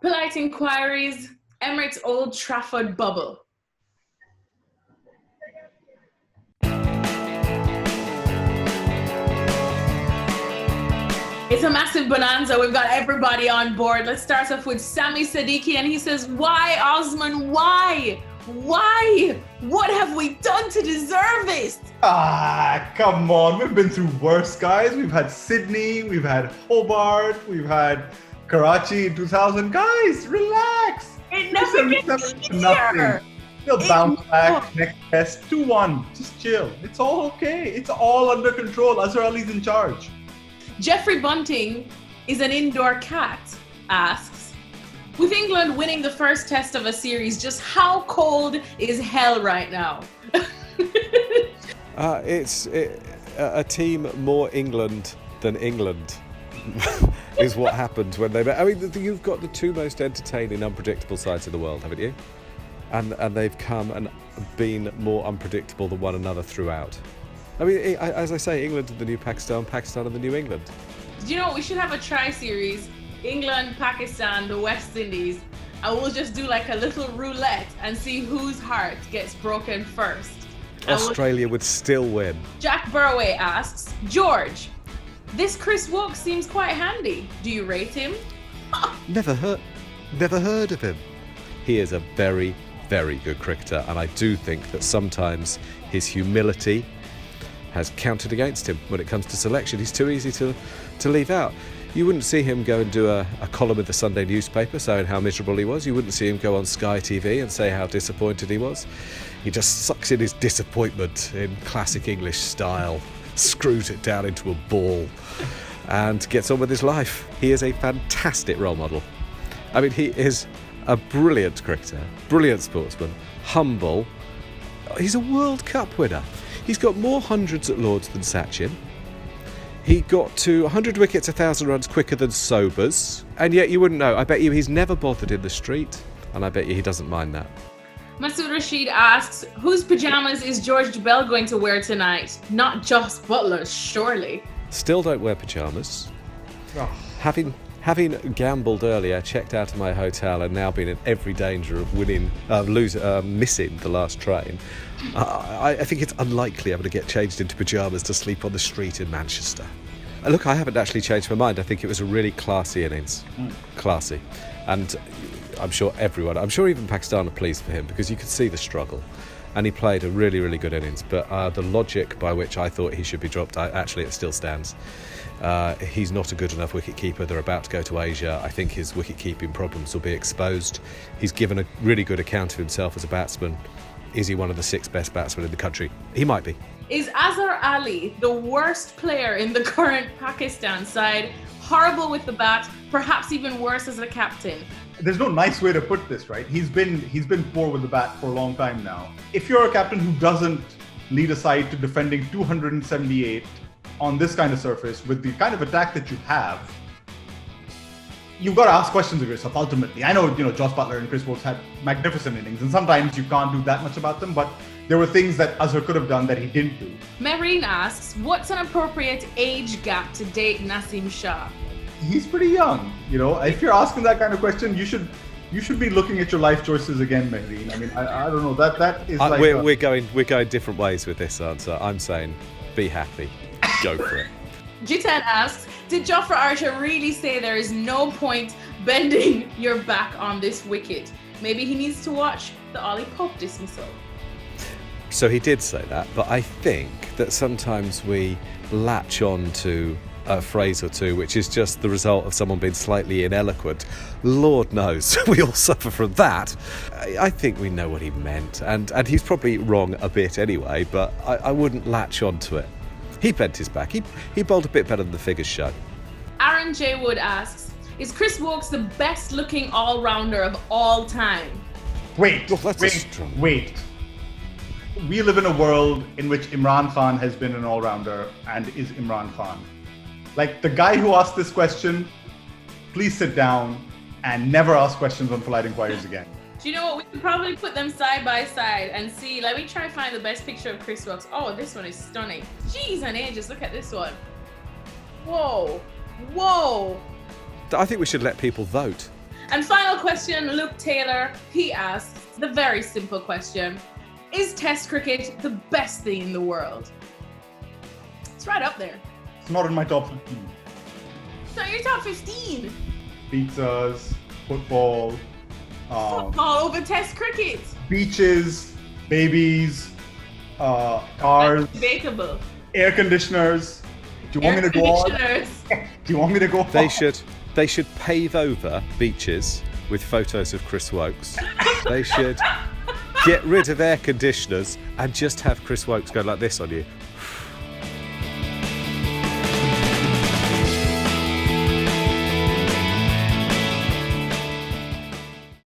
Polite inquiries, Emirates Old Trafford bubble. It's a massive bonanza. We've got everybody on board. Let's start off with Sami Siddiqui, and he says, why, Osman, why? Why? What have we done to deserve this? Come on. We've been through worse, guys. We've had Sydney, we've had Hobart, we've had Karachi in 2000. Guys, relax. It never gets easier. They'll bounce back next test 2-1. Just chill. It's all okay. It's all under control. Azhar Ali's in charge. Jeffrey Bunting is an indoor cat, asks, with England winning the first test of a series, just how cold is hell right now? It's a team more England than England is what happened when they met. I mean, you've got the two most entertaining, unpredictable sides of the world, haven't you? And they've come and been more unpredictable than one another throughout. I mean, as I say, England are the new Pakistan, Pakistan are the new England. Do you know what? We should have a tri-series, England, Pakistan, the West Indies, and we'll just do like a little roulette and see whose heart gets broken first. Australia would still win. Jack Burway asks, George, this Chris Woakes seems quite handy. Do you rate him? Never heard of him. He is a very, very good cricketer, and I do think that sometimes his humility has counted against him when it comes to selection. He's too easy to leave out. You wouldn't see him go and do a column in the Sunday newspaper saying how miserable he was. You wouldn't see him go on Sky TV and say how disappointed he was. He just sucks in his disappointment in classic English style, screws it down into a ball and gets on with his life. He is a fantastic role model. I mean, he is a brilliant cricketer, brilliant sportsman, humble. He's a World Cup winner. He's got more hundreds at Lords than Sachin. He got to 100 wickets, 1,000 runs quicker than Sobers. And yet you wouldn't know. I bet you he's never bothered in the street. And I bet you he doesn't mind that. Masood Rashid asks, whose pyjamas is George Dobell going to wear tonight? Not Jos Buttler, surely. Still don't wear pyjamas. Oh. Having gambled earlier, checked out of my hotel, and now been in every danger of missing the last train, I think it's unlikely I'm going to get changed into pyjamas to sleep on the street in Manchester. Look, I haven't actually changed my mind. I think it was a really classy innings. Classy. And I'm sure even Pakistan are pleased for him, because you could see the struggle. And he played a really, really good innings. But the logic by which I thought he should be dropped, it still stands. He's not a good enough wicket-keeper. They're about to go to Asia. I think his wicket-keeping problems will be exposed. He's given a really good account of himself as a batsman. Is he one of the 6 best batsmen in the country? He might be. Is Azhar Ali the worst player in the current Pakistan side? Horrible with the bat, perhaps even worse as a captain. There's no nice way to put this, right? He's been poor with the bat for a long time now. If you're a captain who doesn't lead a side to defending 278 on this kind of surface with the kind of attack that you have, you've got to ask questions of yourself ultimately. I know, Jos Buttler and Chris Woakes had magnificent innings, and sometimes you can't do that much about them, but there were things that Azhar could have done that he didn't do. Mehreen asks, what's an appropriate age gap to date Naseem Shah? He's pretty young, If you're asking that kind of question, you should be looking at your life choices again, Mehreen. I mean, I don't know. That is like we're going different ways with this answer. I'm saying, be happy, go for it. Jitan asks, did Jofra Archer really say there is no point bending your back on this wicket? Maybe he needs to watch the Ollie Pope dismissal. So he did say that, but I think that sometimes we latch on to a phrase or two, which is just the result of someone being slightly ineloquent. Lord knows, we all suffer from that. I think we know what he meant, and he's probably wrong a bit anyway, but I wouldn't latch on to it. He bent his back. He bowled a bit better than the figures show. Aaron J. Wood asks, is Chris Woakes the best looking all-rounder of all time? Wait. We live in a world in which Imran Khan has been an all-rounder and is Imran Khan. Like, the guy who asked this question, please sit down and never ask questions on polite inquiries again. Do you know what? We could probably put them side by side and see. Let me try and find the best picture of Chris Woakes. Oh, this one is stunning. Jeez and ages, look at this one. Whoa. I think we should let people vote. And final question, Luke Taylor, he asks the very simple question. Is Test cricket the best thing in the world? It's right up there. It's not in my top 15. It's not your top 15. Pizzas, football, Football over Test cricket. beaches, babies, cars, Debatable. air conditioners. Do you want me to go on? Do you want me to go on? They should pave over beaches with photos of Chris Woakes. They should get rid of air conditioners and just have Chris Woakes go like this on you.